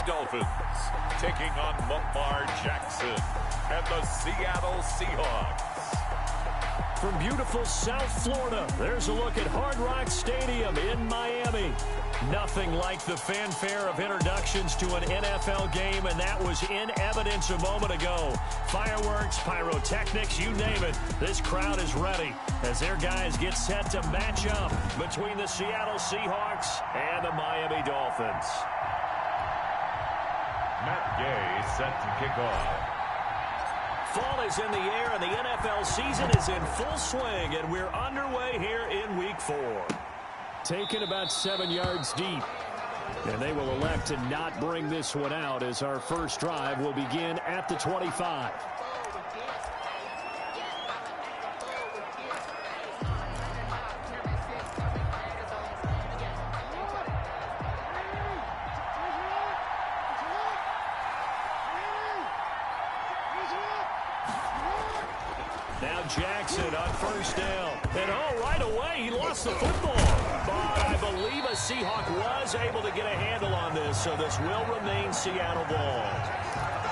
Dolphins taking on Lamar Jackson and the Seattle Seahawks. From beautiful South Florida, there's a look at Hard Rock Stadium in Miami. Nothing like the fanfare of introductions to an NFL game, and that was in evidence a moment ago. Fireworks, pyrotechnics, you name it. This crowd is ready as their guys get set to match up between the Seattle Seahawks and the Miami Dolphins. Matt Gay set to kick off. Fall is in the air, and the NFL season is in full swing, and we're underway here in Week 4. Taken about 7 yards deep, and they will elect to not bring this one out as our first drive will begin at the 25. Now Jackson on first down. And right away, he lost the football. But I believe a Seahawk was able to get a handle on this, so this will remain Seattle ball.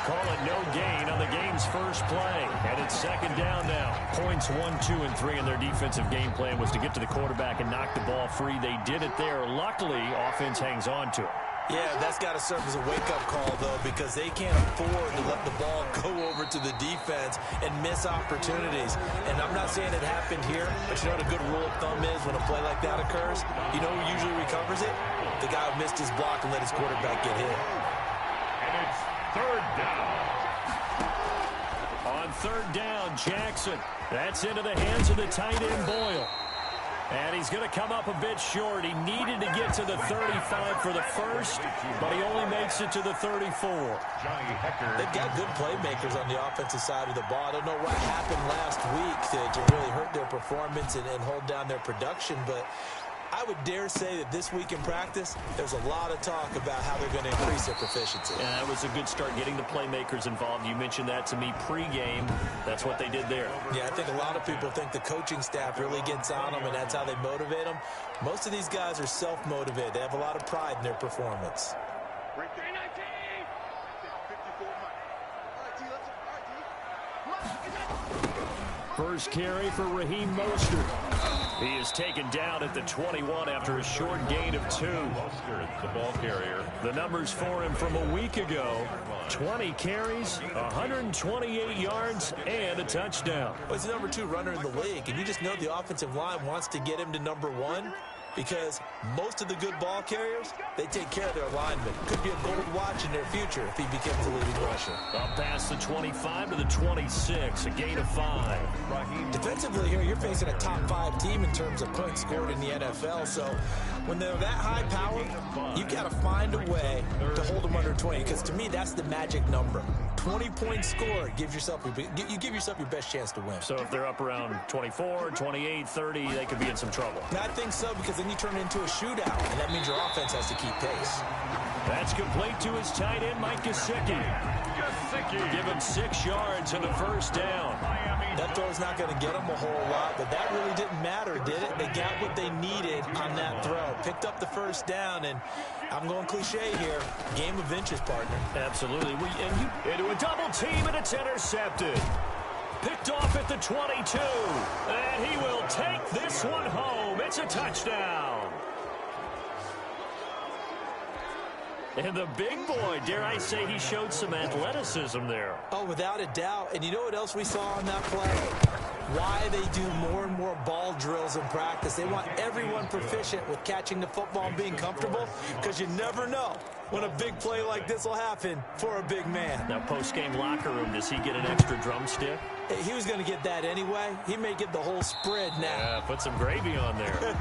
Call it no gain on the game's first play. And it's second down now. Points 1, 2, and 3 in their defensive game plan was to get to the quarterback and knock the ball free. They did it there. Luckily, offense hangs on to it. Yeah, that's got to serve as a wake-up call, though, because they can't afford to let the ball go over to the defense and miss opportunities. And I'm not saying it happened here, but you know what a good rule of thumb is when a play like that occurs? You know who usually recovers it? The guy who missed his block and let his quarterback get hit. And it's third down. On third down, Jackson. That's into the hands of the tight end, Boyle. And he's going to come up a bit short. He needed to get to the 35 for the first, but he only makes it to the 34. They've got good playmakers on the offensive side of the ball. I don't know what happened last week to really hurt their performance and hold down their production, but I would dare say that this week in practice, there's a lot of talk about how they're going to increase their proficiency. Yeah, that was a good start getting the playmakers involved. You mentioned that to me pregame. That's what they did there. Yeah, I think a lot of people think the coaching staff really gets on them, and that's how they motivate them. Most of these guys are self-motivated. They have a lot of pride in their performance. First carry for Raheem Mostert. He is taken down at the 21 after a short gain of 2. Mostert, the ball carrier. The numbers for him from a week ago: 20 carries, 128 yards, and a touchdown. Well, he's the number 2 runner in the league, and you just know the offensive line wants to get him to number 1. Because most of the good ball carriers, they take care of their linemen. Could be a gold watch in their future if he becomes the leading rusher. Up past the 25 to the 26, a gain of 5. Defensively here, you're facing a top 5 team in terms of points scored in the NFL. So when they're that high powered, you got to find a way to hold them under 20. Because to me, that's the magic number. 20 points scored, you give yourself your best chance to win. So if they're up around 24, 28, 30, they could be in some trouble. I think so, because then you turn it into a shootout, and that means your offense has to keep pace. That's complete to his tight end, Mike Gesicki. Give him 6 yards and a first down. That throw's not going to get them a whole lot, but that really didn't matter, did it? They got what they needed on that throw. Picked up the first down, and I'm going cliche here. Game of inches, partner. Absolutely. Into a double team, and it's intercepted. Picked off at the 22. And he will take this one home. It's a touchdown. And the big boy, dare I say, he showed some athleticism there. Oh, without a doubt. And you know what else we saw on that play? Why they do more and more ball drills in practice. They want everyone proficient with catching the football and being comfortable, because you never know when a big play like this will happen for a big man. Now, post-game locker room, does he get an extra drumstick? He was going to get that anyway. He may get the whole spread now. Yeah, put some gravy on there.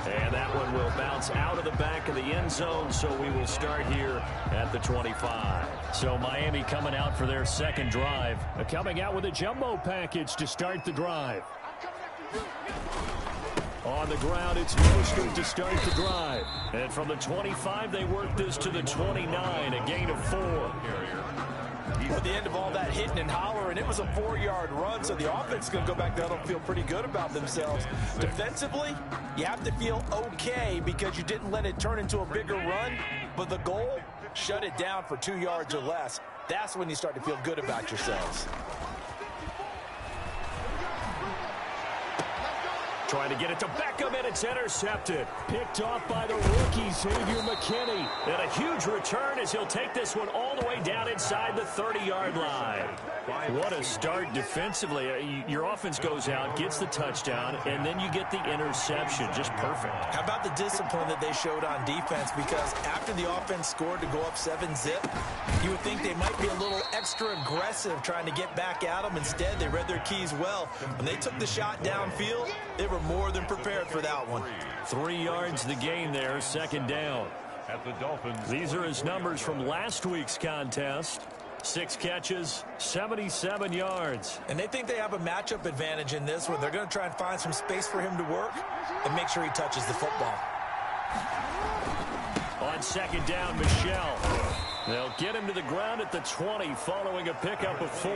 And that one will bounce out of the back of the end zone, so we will start here at the 25. So Miami coming out for their second drive. Coming out with a jumbo package to start the drive. On the ground, it's Mostert to start the drive. And from the 25, they work this to the 29, a gain of 4. At the end of all that hitting and hollering, it was a 4-yard run, so the offense is going to go back down and feel pretty good about themselves. Defensively, you have to feel okay because you didn't let it turn into a bigger run, but the goal shut it down for 2 yards or less. That's when you start to feel good about yourselves. Trying to get it to Beckham, and it's intercepted. Picked off by the rookie, Xavier McKinney. And a huge return as he'll take this one all the way down inside the 30-yard line. What a start defensively. Your offense goes out, gets the touchdown, and then you get the interception. Just perfect. How about the discipline that they showed on defense? Because after the offense scored to go up 7-zip, you would think they might be a little extra aggressive trying to get back at them. Instead, they read their keys well. When they took the shot downfield, they were more than prepared for that one. 3 yards the gain there, second down. At the Dolphins. These are his numbers from last week's contest. 6 catches, 77 yards. And they think they have a matchup advantage in this one. They're going to try and find some space for him to work and make sure he touches the football. On second down, Michelle. They'll get him to the ground at the 20 following a pickup of 4.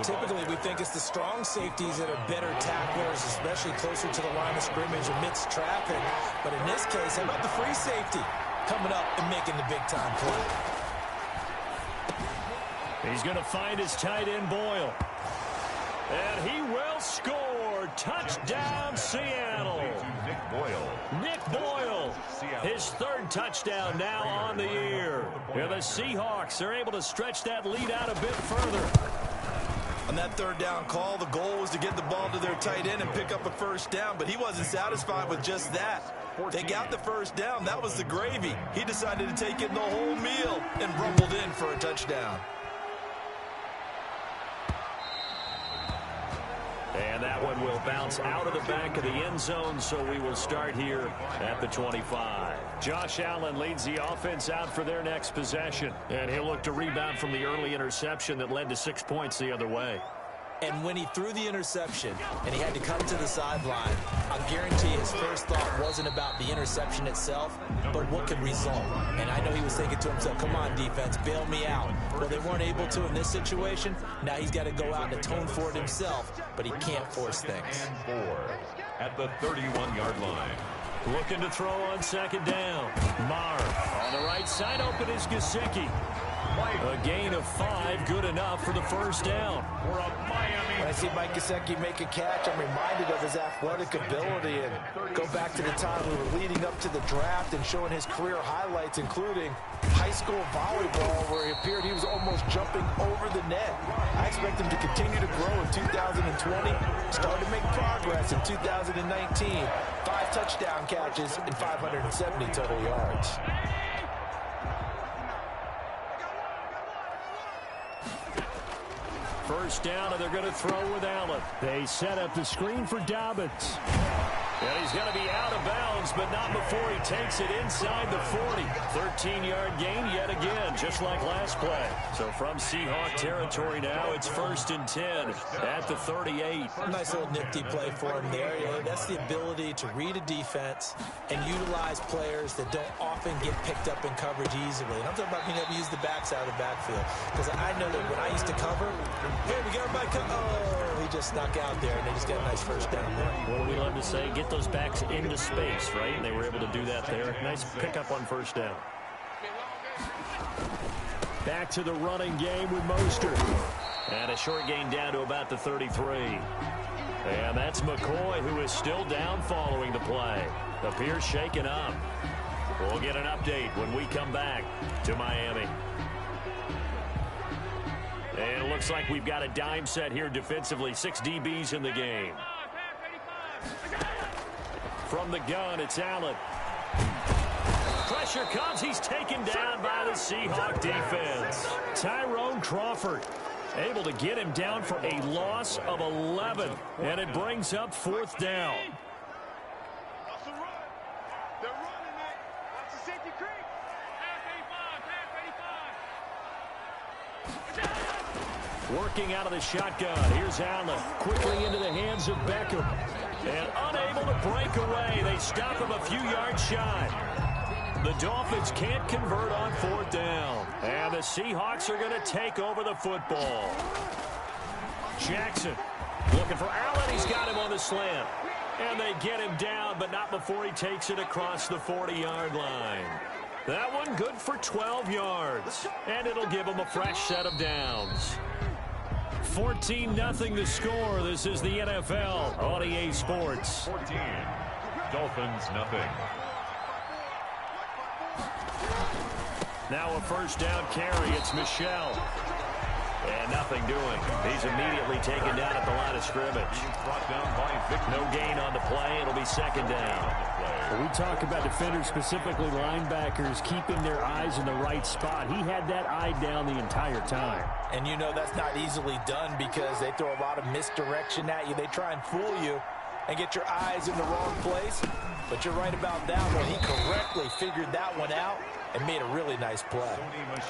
Typically, we think it's the strong safeties that are better tacklers, especially closer to the line of scrimmage amidst traffic. But in this case, how about the free safety coming up and making the big-time play? He's going to find his tight end, Boyle. And he will score. Touchdown, Seattle. Nick Boyle. His 3rd touchdown now on the year. And the Seahawks are able to stretch that lead out a bit further. On that 3rd down call, the goal was to get the ball to their tight end and pick up a 1st down, but he wasn't satisfied with just that. They got the 1st down. That was the gravy. He decided to take in the whole meal and rumbled in for a touchdown. And that one will bounce out of the back of the end zone, so we will start here at the 25. Josh Allen leads the offense out for their next possession, and he'll look to rebound from the early interception that led to 6 points the other way. And when he threw the interception and he had to come to the sideline, I guarantee his first thought wasn't about the interception itself, but what could result. And I know he was thinking to himself, come on, defense, bail me out. Well, they weren't able to in this situation. Now he's got to go out and atone for it himself, but he can't force things. And 4 at the 31-yard line. Looking to throw on second down. Marr on the right side, open is Gesicki. A gain of 5, good enough for the 1st down. When I see Mike Gesicki make a catch, I'm reminded of his athletic ability and go back to the time we were leading up to the draft and showing his career highlights, including high school volleyball, where he appeared he was almost jumping over the net. I expect him to continue to grow in 2020, start to make progress in 2019. 5 touchdown catches and 570 total yards. First down, and they're going to throw with Allen. They set up the screen for Dobbins. And he's going to be out of bounds, but not before he takes it inside the 40. 13-yard gain yet again, just like last play. So from Seahawk territory now, it's 1st and 10 at the 38. Nice little nifty play for him there. You know, that's the ability to read a defense and utilize players that don't often get picked up in coverage easily. And I'm talking about being able to use the backside of the backfield. Because I know that when I used to cover, hey, we got everybody cover. Oh, he just snuck out there, and they just got a nice 1st down there. What do we love to say? Get those backs into space, right? And they were able to do that there. Nice pickup on 1st down. Back to the running game with Mostert. And a short gain down to about the 33. And that's McCoy, who is still down following the play. Appears shaken up. We'll get an update when we come back to Miami. And it looks like we've got a dime set here defensively. 6 DBs in the game. From the gun, it's Allen. Pressure comes. He's taken down by the Seahawk defense. Tyrone Crawford able to get him down for a loss of 11. And it brings up 4th down. Working out of the shotgun. Here's Allen. Quickly into the hands of Beckham. And unable to break away. They stop him a few yards shy. The Dolphins can't convert on 4th down. And the Seahawks are going to take over the football. Jackson looking for Allen. He's got him on the slant. And they get him down, but not before he takes it across the 40-yard line. That one good for 12 yards. And it'll give them a fresh set of downs. 14-0 the score. This is the NFL on EA Sports. 14. Dolphins nothing. Now a first down carry. It's Michel. And nothing doing. He's immediately taken down at the line of scrimmage. Brought down by Victor. No gain on the play. It'll be second down. We talk about defenders, specifically linebackers, keeping their eyes in the right spot. He had that eye down the entire time. And you know that's not easily done because they throw a lot of misdirection at you. They try and fool you and get your eyes in the wrong place. But you're right about that one. He correctly figured that one out and made a really nice play.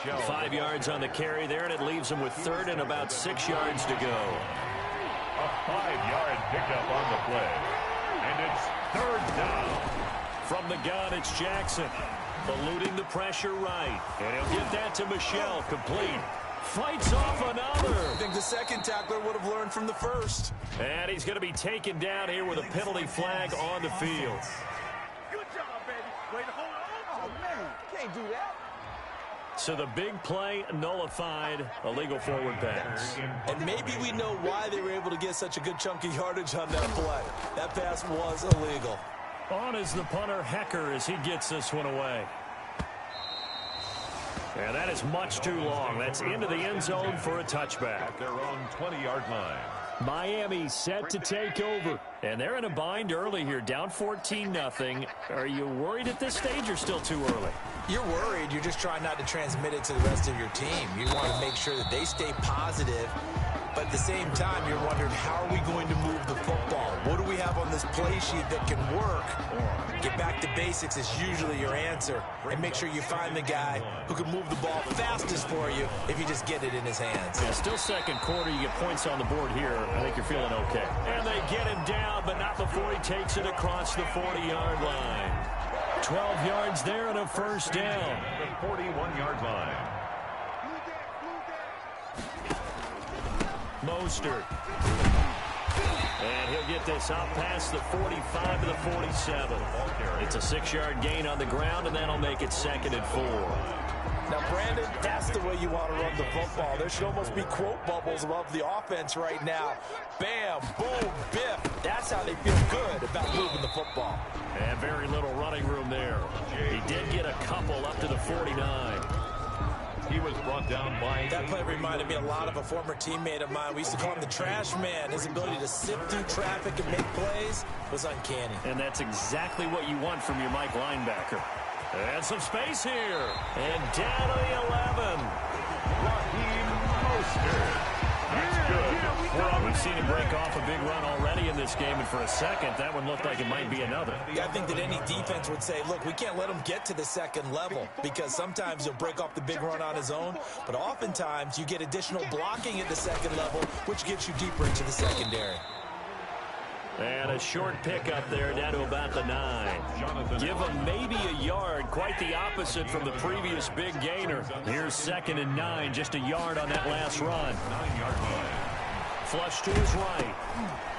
5 yards on the carry there, and it leaves him with third and about 6 yards to go. A 5-yard pickup on the play. And it's third down. From the gun, it's Jackson. Eluding the pressure right. And he'll get that to Michel. Complete. Fights off another. I think the second tackler would have learned from the first. And he's going to be taken down here with a penalty flag on the field. Good job, baby. Way to hold on. Oh, man. Can't do that. So the big play nullified, a legal forward pass. And maybe we know why they were able to get such a good chunk of yardage on that play. That pass was illegal. On is the punter, Hecker, as he gets this one away. And that is much too long. That's into the end zone for a touchback. At their own 20-yard line. Miami set to take over. And they're in a bind early here, down 14-0. Are you worried at this stage or still too early? You're worried. You're just trying not to transmit it to the rest of your team. You want to make sure that they stay positive. But at the same time, you're wondering, how are we going to move the football? What do we have on this play sheet that can work? Get back to basics is usually your answer. And make sure you find the guy who can move the ball fastest for you if you just get it in his hands. Yeah, still second quarter. You get points on the board here. I think you're feeling okay. And they get him down, but not before he takes it across the 40-yard line. 12 yards there and a first down. The 41-yard line. Mostert. And he'll get this up past the 45 to the 47. It's a 6-yard gain on the ground, and that'll make it 2nd and 4. Now, Brandon, that's the way you want to run the football. There should almost be quote bubbles above the offense right now. Bam, boom, biff. That's how they feel good about moving the football. And very little running room there. He did get a couple up to the 49. He was brought down by... That play reminded me a lot of a former teammate of mine. We used to call him the trash man. His ability to sift through traffic and make plays was uncanny. And that's exactly what you want from your Mike linebacker. And some space here. And down to the 11. Raheem Mostert. That's good. Well, we've seen him break off a big run already in this game, and for a second, that one looked like it might be another. Yeah, I think that any defense would say, look, we can't let him get to the second level because sometimes he'll break off the big run on his own, but oftentimes you get additional blocking at the second level, which gets you deeper into the secondary. And a short pickup there down to about the 9. Give him maybe a yard, quite the opposite from the previous big gainer. Here's 2nd and 9, just a yard on that last run. 9-yard line. Flush to his right.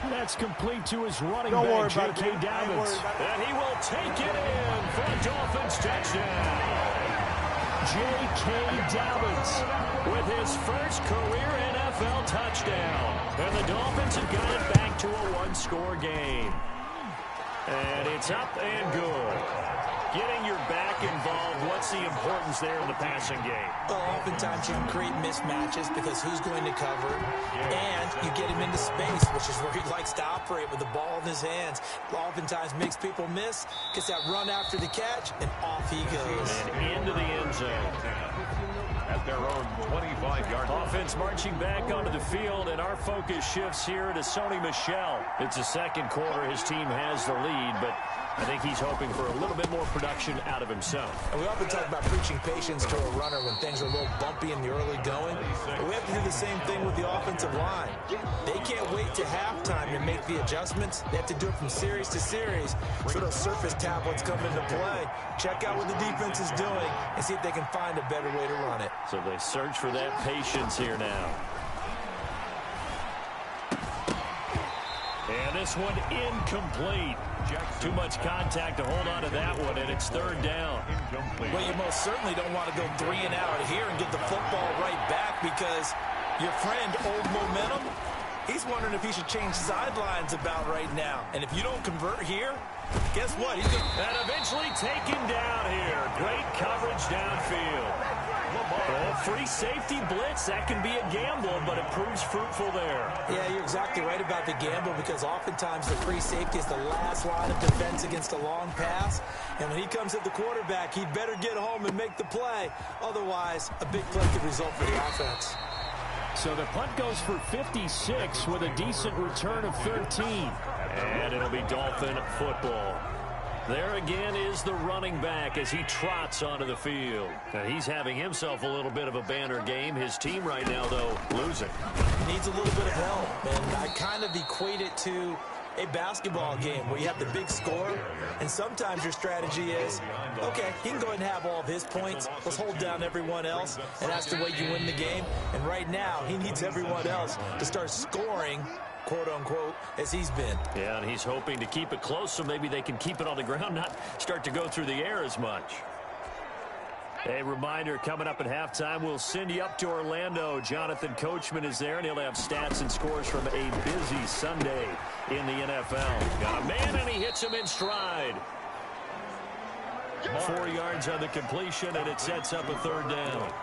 That's complete to his running Don't worry back, about J.K. it. Don't worry Dobbins. about it. And he will take it in for a Dolphins touchdown. J.K. Dobbins With his first career NFL touchdown. And the Dolphins have got it back to a one-score game. And it's up and good. Getting your back involved, what's the importance there in the passing game? Well, oftentimes you can create mismatches because who's going to cover, and you get him into space, which is where he likes to operate with the ball in his hands. Oftentimes makes people miss, gets that run after the catch, and off he goes. And into the end zone. At their own 25-yard line. Offense marching back onto the field, and our focus shifts here to Sony Michel. It's the second quarter. His team has the lead, but I think he's hoping for a little bit more production out of himself. And we often talk about preaching patience to a runner when things are a little bumpy in the early going. But we have to do the same thing with the offensive line. They can't wait to halftime to make the adjustments. They have to do it from series to series. So those surface tablets come into play. Check out what the defense is doing and see if they can find a better way to run it. So they search for that patience here now. And this one incomplete. Too much contact to hold on to that one, and it's third down. Well, you most certainly don't want to go 3 and out here and get the football right back, because your friend, Old Momentum, he's wondering if he should change sidelines about right now. And if you don't convert here, guess what? He's going and eventually taken down here. Great coverage downfield. Oh, free safety blitz. That can be a gamble, but it proves fruitful there. Yeah, you're exactly right about the gamble, because oftentimes the free safety is the last line of defense against a long pass. And when he comes at the quarterback, he'd better get home and make the play. Otherwise, a big play could result for the offense. So the punt goes for 56 with a decent return of 13. And it'll be Dolphin football. There again is the running back as he trots onto the field. And he's having himself a little bit of a banner game. His team right now, though, losing. Needs a little bit of help. And I kind of equate it to a basketball game where you have the big score, and sometimes your strategy is, okay, he can go ahead and have all of his points. Let's hold down everyone else, and that's the way you win the game. And right now, he needs everyone else to start scoring, quote-unquote, as he's been. Yeah, and he's hoping to keep it close so maybe they can keep it on the ground, not start to go through the air as much. A reminder, coming up at halftime, we'll send you up to Orlando. Jonathan Coachman is there, and he'll have stats and scores from a busy Sunday in the NFL. Got a man, and he hits him in stride. 4 yards on the completion, and it sets up a third down.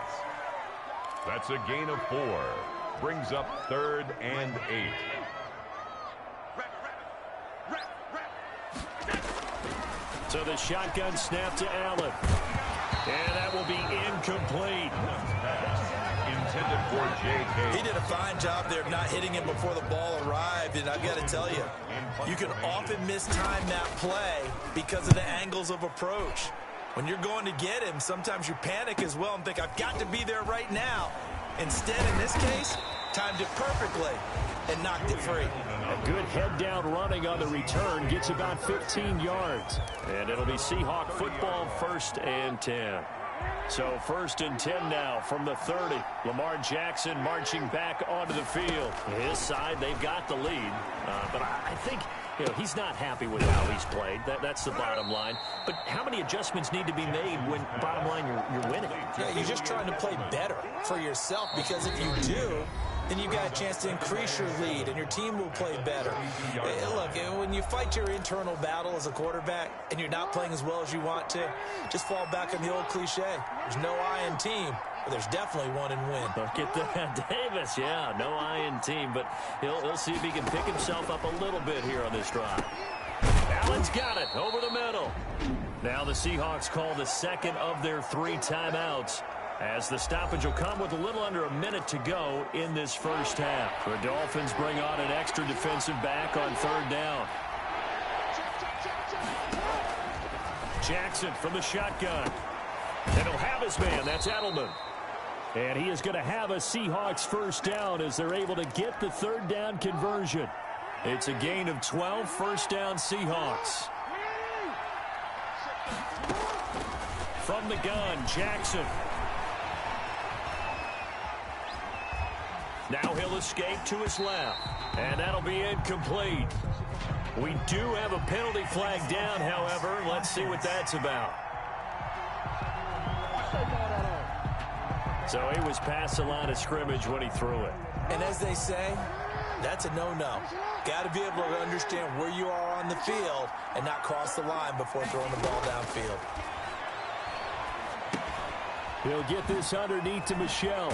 That's a gain of 4. Brings up 3rd and 8. So the shotgun snap to Allen. And that will be incomplete. Intended for J.K. He did a fine job there of not hitting him before the ball arrived, and I've got to tell you, you can often mistime that play because of the angles of approach. When you're going to get him, sometimes you panic as well and think, I've got to be there right now. Instead, in this case, timed it perfectly and knocked it free. A good head-down running on the return gets about 15 yards. And it'll be Seahawk football, 1st and 10. So 1st and 10 now from the 30. Lamar Jackson marching back onto the field. His side, they've got the lead. But I think, he's not happy with how he's played. That's the bottom line. But how many adjustments need to be made when, bottom line, you're winning? Yeah, you're just trying to play better for yourself, because if you do, then you've got a chance to increase your lead, and your team will play better. Look, when you fight your internal battle as a quarterback and you're not playing as well as you want to, just fall back on the old cliche. There's no I in team, but there's definitely one in win. Look at that, Davis. Yeah, no I in team, but he'll see if he can pick himself up a little bit here on this drive. Allen's got it over the middle. Now the Seahawks call the second of their 3 timeouts, as the stoppage will come with a little under a minute to go in this first half. The Dolphins bring on an extra defensive back on 3rd down. Jackson from the shotgun. And he'll have his man. That's Edelman. And he is going to have a Seahawks 1st down as they're able to get the 3rd down conversion. It's a gain of 12, 1st down Seahawks. From the gun, Jackson. Now he'll escape to his left, and that'll be incomplete. We do have a penalty flag down, however. Let's see what that's about. So he was past the line of scrimmage when he threw it. And as they say, that's a no-no. Got to be able to understand where you are on the field and not cross the line before throwing the ball downfield. He'll get this underneath to Michelle.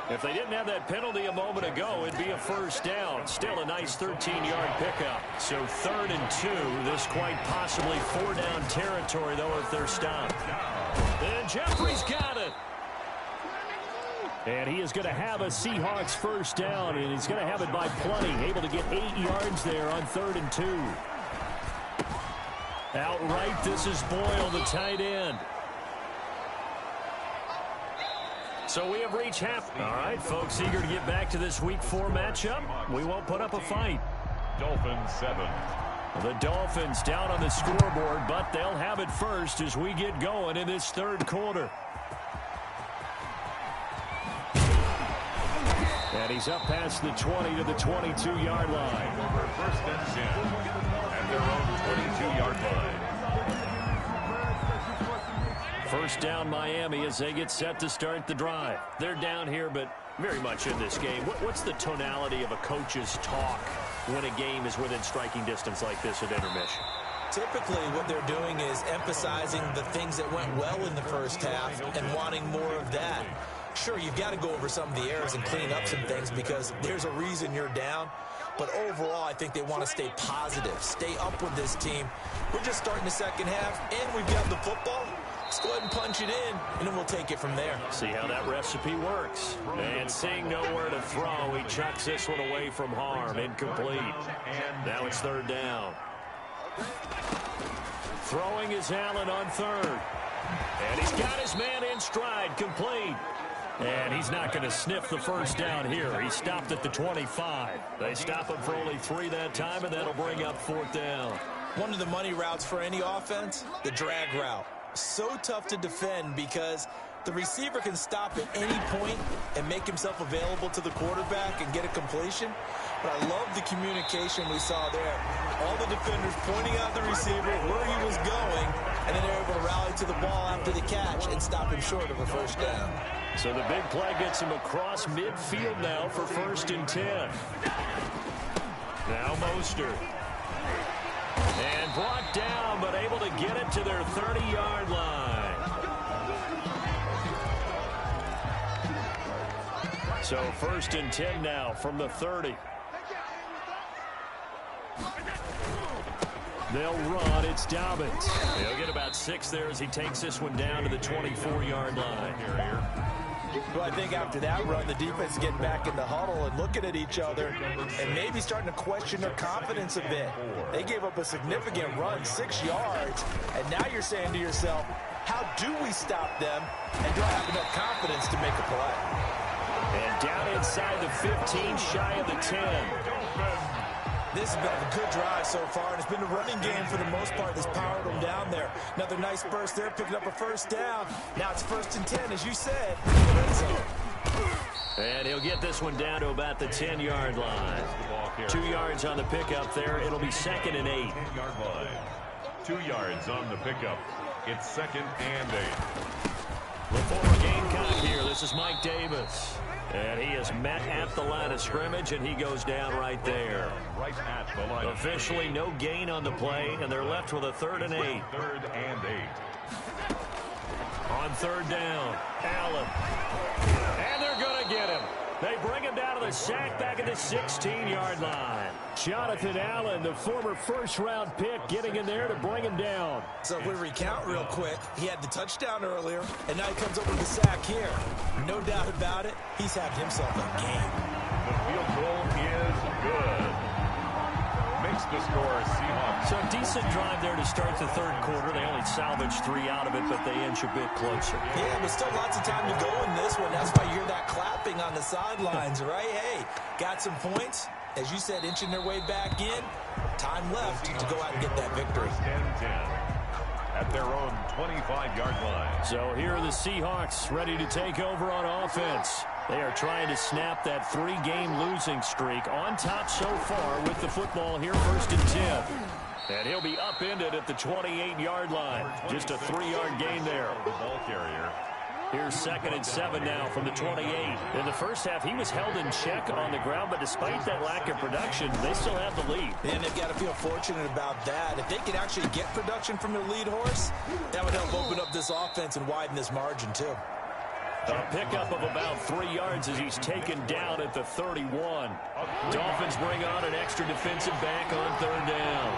If they didn't have that penalty a moment ago, it'd be a 1st down. Still a nice 13-yard pickup. So 3rd and 2. This quite possibly 4-down territory, though, if they're stopped. And Jeffrey's got it. And he is going to have a Seahawks 1st down, and he's going to have it by plenty. Able to get 8 yards there on 3rd and 2. Outright, this is Boyle, the tight end. So we have reached half. All right, folks, eager to get back to this Week 4 matchup. We won't put up a fight. Dolphins 7. The Dolphins down on the scoreboard, but they'll have it first as we get going in this 3rd quarter. And he's up past the 20 to the 22-yard line. First and 10 at their own 22-yard line. First down Miami as they get set to start the drive. They're down here, but very much in this game. What's the tonality of a coach's talk when a game is within striking distance like this at intermission? Typically, what they're doing is emphasizing the things that went well in the first half and wanting more of that. Sure, you've got to go over some of the errors and clean up some things because there's a reason you're down. But overall, I think they want to stay positive, stay up with this team. We're just starting the second half, and we've got the football. Let's go ahead and punch it in, and then we'll take it from there. See how that recipe works. And seeing nowhere to throw, he chucks this one away from harm. Incomplete. Now it's third down. Throwing is Allen on third. And he's got his man in stride, complete. And he's not going to sniff the first down here. He stopped at the 25. They stop him for only 3 that time, and that'll bring up fourth down. One of the money routes for any offense, the drag route. So tough to defend because the receiver can stop at any point and make himself available to the quarterback and get a completion. But I love the communication we saw there. All the defenders pointing out the receiver where he was going, and then they're able to rally to the ball after the catch and stop him short of a first down. So the big play gets him across midfield now for first and 10. Now Mostert. And brought down, but able to get it to their 30-yard line. So first and 10 now from the 30. They'll run. It's Dobbins. He'll get about 6 there as he takes this one down to the 24-yard line. Well, I think after that run, the defense is getting back in the huddle and looking at each other and maybe starting to question their confidence a bit. They gave up a significant run, 6 yards, and now you're saying to yourself, how do we stop them, and do I have enough confidence to make a play? And down inside the 15, shy of the 10. This has been a good drive so far, and it's been a running game for the most part that's powered them down there. Another nice burst there, picking up a first down. Now it's first and 10, as you said. And he'll get this one down to about the 10-yard line. 2 yards on the pickup there. It'll be second and 8. 10-yard line. 2 yards on the pickup. It's second and 8. The former Gamecock here. This is Mike Davis. And he is met at the line of scrimmage, and he goes down right there. Right at the line. Officially no gain on the play, and they're left with a 3rd and 8. 3rd and 8. On third down, Allen. And they're going to get him. They bring him down to the sack back at the 16-yard line. Jonathan Allen, the former first-round pick, getting in there to bring him down. So if we recount real quick, he had the touchdown earlier, and now he comes up with the sack here. No doubt about it, he's had himself a game. The field goal is good. Makes the score Seahawks. So a decent drive there to start the third quarter. They only salvaged 3 out of it, but they inch a bit closer. Yeah, but still lots of time to go in this one. That's why you hear that clapping on the sidelines, right? Hey, got some points. As you said, inching their way back in. Time left to go out and get that victory. 10-10 at their own 25-yard line. So here are the Seahawks ready to take over on offense. They are trying to snap that 3-game losing streak. On top so far with the football here, first and 10. And he'll be upended at the 28-yard line. Just a 3-yard gain there. The ball carrier. Here's second and 7 now from the 28. In the first half, he was held in check on the ground, but despite that lack of production, they still have the lead. And they've got to feel fortunate about that. If they could actually get production from their lead horse, that would help open up this offense and widen this margin, too. A pickup of about 3 yards as he's taken down at the 31. Dolphins bring on an extra defensive back on third down.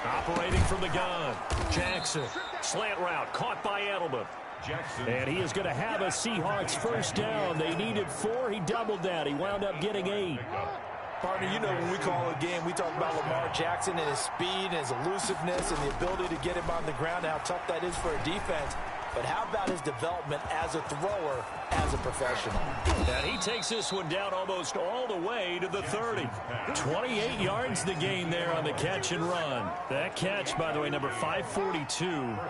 Operating from the gun, Jackson. Slant route, caught by Edelman. Jackson. And he is going to have a Seahawks first down. They needed 4. He doubled that. He wound up getting 8. Partner, you know when we call a game, we talk about Lamar Jackson and his speed and his elusiveness and the ability to get him on the ground and how tough that is for a defense. but how about his development as a thrower, as a professional? And he takes this one down almost all the way to the 30. 28 yards the gain there on the catch and run. That catch, by the way, number 542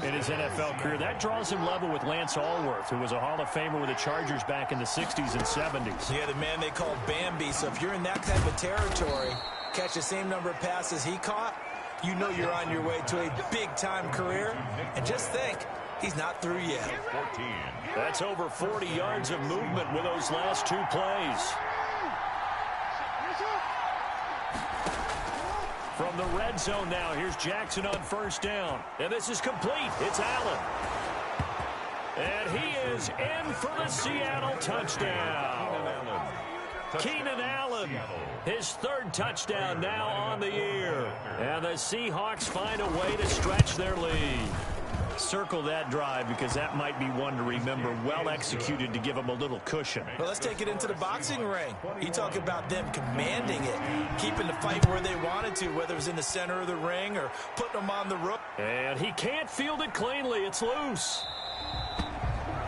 in his NFL career. That draws him level with Lance Allworth, who was a Hall of Famer with the Chargers back in the 60s and 70s. Yeah, the man they called Bambi. So if you're in that type of territory, catch the same number of passes he caught, you know you're on your way to a big-time career. And just think, he's not through yet. 14. That's over 40 yards of movement with those last two plays. From the red zone now, here's Jackson on first down. And this is complete. It's Allen. And he is in for the Seattle touchdown. Keenan Allen, his third touchdown now on the year. And the Seahawks find a way to stretch their lead. Circle that drive because that might be one to remember. Well executed to give them a little cushion. Well, let's take it into the boxing ring. You talk about them commanding it, keeping the fight where they wanted to, whether it was in the center of the ring or putting them on the rope. And he can't field it cleanly. It's loose.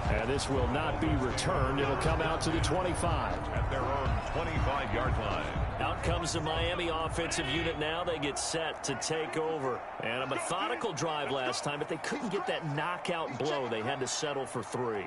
And this will not be returned. It'll come out to the 25. At their own 25-yard line. Out comes the Miami offensive unit now. They get set to take over. And a methodical drive last time, but they couldn't get that knockout blow. They had to settle for 3.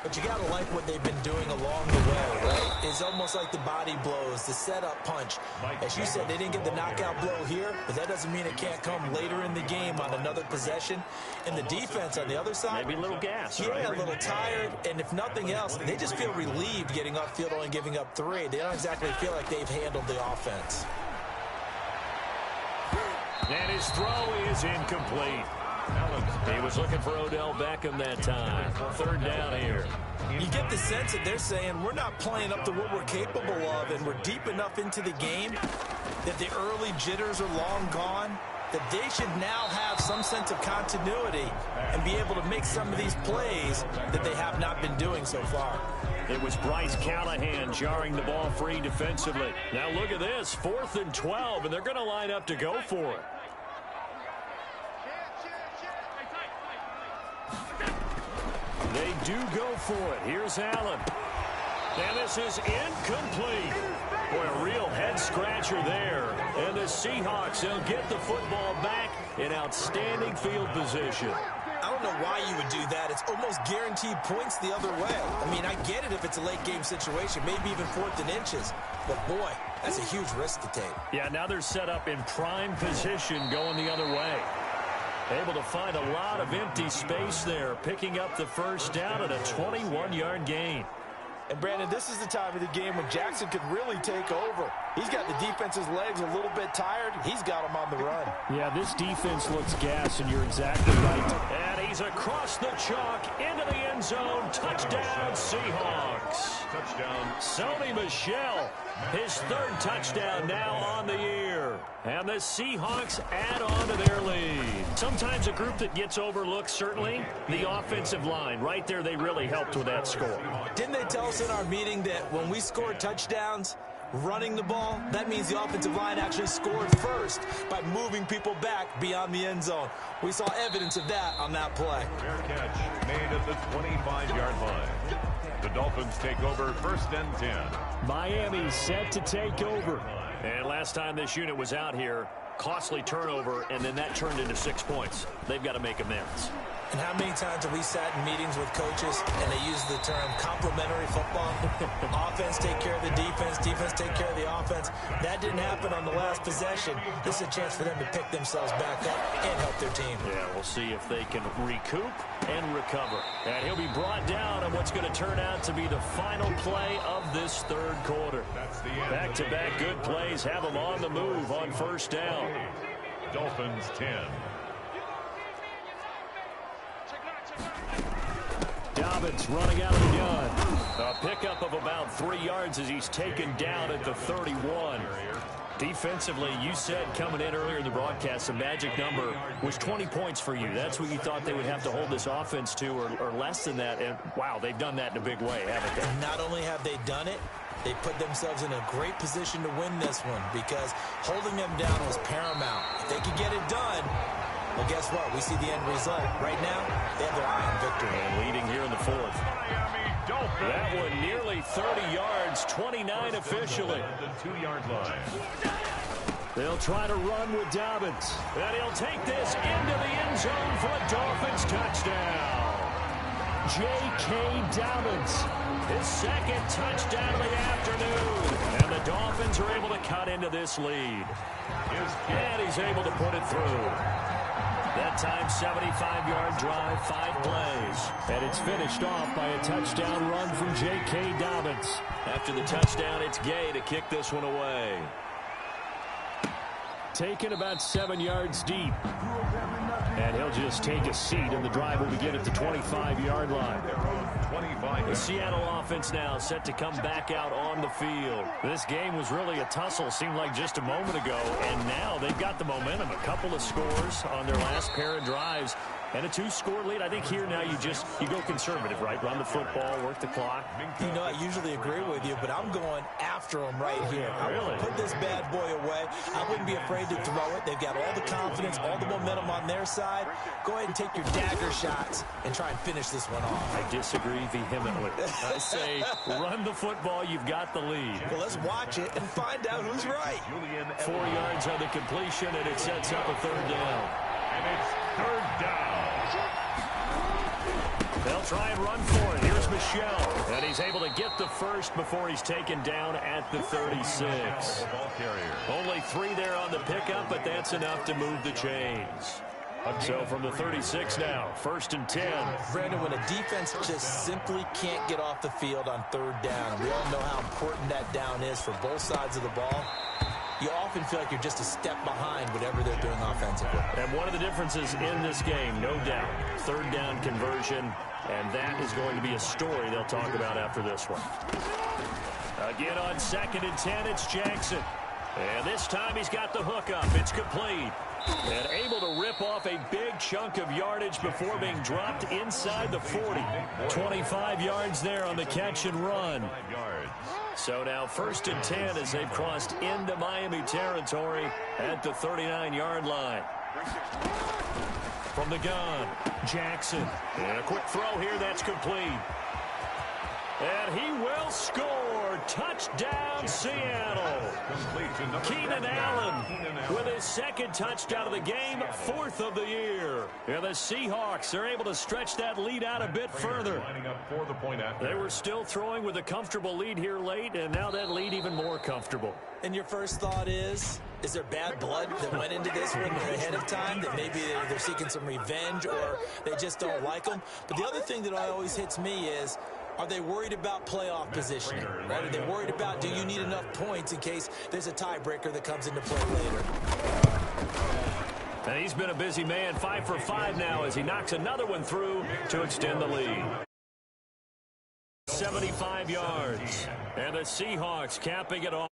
But you got to like what they've been doing along the way, right? It's almost like the body blows, the setup punch. As you said, they didn't get the knockout blow here, but that doesn't mean it can't come later in the game on another possession. And the defense on the other side, maybe a little gas, yeah, right? a little tired. And if nothing else, they just feel relieved getting upfield only giving up 3. They don't exactly feel like they've handled the offense. And his throw is incomplete. He was looking for Odell Beckham that time. Third down here. You get the sense that they're saying we're not playing up to what we're capable of, and we're deep enough into the game that the early jitters are long gone, that they should now have some sense of continuity and be able to make some of these plays that they have not been doing so far. It was Bryce Callahan jarring the ball free defensively. Now look at this, 4th and 12, and they're going to line up to go for it. They do go for it. Here's Allen. And this is incomplete. Boy, a real head-scratcher there. And the Seahawks, they'll get the football back in outstanding field position. I don't know why you would do that. It's almost guaranteed points the other way. I mean, I get it if it's a late-game situation, maybe even 4th and inches. But, boy, that's a huge risk to take. Yeah, now they're set up in prime position going the other way. Able to find a lot of empty space there, picking up the first down at a 21-yard gain. And, Brandon, this is the time of the game when Jackson could really take over. He's got the defense's legs a little bit tired. He's got them on the run. Yeah, this defense looks gas, and you're exactly right. And he's across the chalk into the end zone. Touchdown, Seahawks. Touchdown. Sony Michel, his 3rd touchdown now on the year. And the Seahawks add on to their lead. Sometimes a group that gets overlooked, certainly, the offensive line. Right there, they really helped with that score. Didn't they tell us in our meeting that when we score touchdowns, running the ball, that means the offensive line actually scored first by moving people back beyond the end zone. We saw evidence of that on that play. Fair catch made at the 25-yard line. The Dolphins take over 1st and 10. Miami set to take over. And last time this unit was out here, costly turnover, and then that turned into 6 points. They've got to make amends. And how many times have we sat in meetings with coaches and they use the term complementary football? Offense take care of the defense, defense take care of the offense. That didn't happen on the last possession. This is a chance for them to pick themselves back up and help their team. Yeah, we'll see if they can recoup and recover. And he'll be brought down on what's going to turn out to be the final play of this 3rd quarter. Back-to-back good plays have them on the move on 1st down. Dolphins 10. Dobbins running out of the gun. A pickup of about 3 yards as he's taken down at the 31. Defensively, you said coming in earlier in the broadcast, the magic number was 20 points for you. That's what you thought they would have to hold this offense to, or less than that. And, wow, they've done that in a big way, haven't they? And not only have they done it, they put themselves in a great position to win this one because holding them down was paramount. If they could get it done, Well, guess what? We see the end result. Right now, they have their eye on victory. And leading here in the fourth. That one nearly 30 yards, 29 officially. The 2-yard line. They'll try to run with Dobbins. And he'll take this into the end zone for a Dolphins touchdown. J.K. Dobbins, his second touchdown of the afternoon. And the Dolphins are able to cut into this lead. And he's able to put it through. That time, 75-yard drive, 5 plays. And it's finished off by a touchdown run from J.K. Dobbins. After the touchdown, it's Gay to kick this one away. Taken about 7 yards deep. And he'll just take a seat, and the drive will begin at the 25-yard line. The Seattle offense now set to come back out on the field. This game was really a tussle, seemed like just a moment ago, and now they've got the momentum. A couple of scores on their last pair of drives. And a 2-score lead. I think here now you go conservative, right? Run the football, work the clock. You know, I usually agree with you, but I'm going after them right here. I Really? want to put this bad boy away. I wouldn't be afraid to throw it. They've got all the confidence, all the momentum on their side. Go ahead and take your dagger shots and try and finish this one off. I disagree vehemently. I say run the football. You've got the lead. Well, let's watch it and find out who's right. 4 yards on the completion, and it sets up a 3rd down. And it's 3rd down. They'll try and run for it. Here's Michel. And he's able to get the first before he's taken down at the 36. Ball carrier. Only 3 there on the pickup, but that's enough to move the chains. So from the 36 now, 1st and 10. Brandon, when a defense just simply can't get off the field on 3rd down, we all know how important that down is for both sides of the ball. You often feel like you're just a step behind whatever they're doing offensively. And one of the differences in this game, no doubt, 3rd down conversion, and that is going to be a story they'll talk about after this one. Again on 2nd and 10, it's Jackson. And this time he's got the hook up. It's complete. And able to rip off a big chunk of yardage before being dropped inside the 40. 25 yards there on the catch and run. So now 1st and 10 as they've crossed into Miami territory at the 39-yard line. From the gun, Jackson. And a quick throw here, that's complete. And he will score. Touchdown, Seattle. Keenan Allen with his 2nd touchdown of the game, 4th of the year. And the Seahawks are able to stretch that lead out a bit further. They were still throwing with a comfortable lead here late, and now that lead even more comfortable. And your first thought is there bad blood that went into this one ahead of time, that maybe they're seeking some revenge or they just don't like them? But the other thing that always hits me is, are they worried about playoff positioning? Right? Are they worried about, do you need enough points in case there's a tiebreaker that comes into play later? And he's been a busy man, 5 for 5 now as he knocks another one through to extend the lead. 75 yards. And the Seahawks capping it off.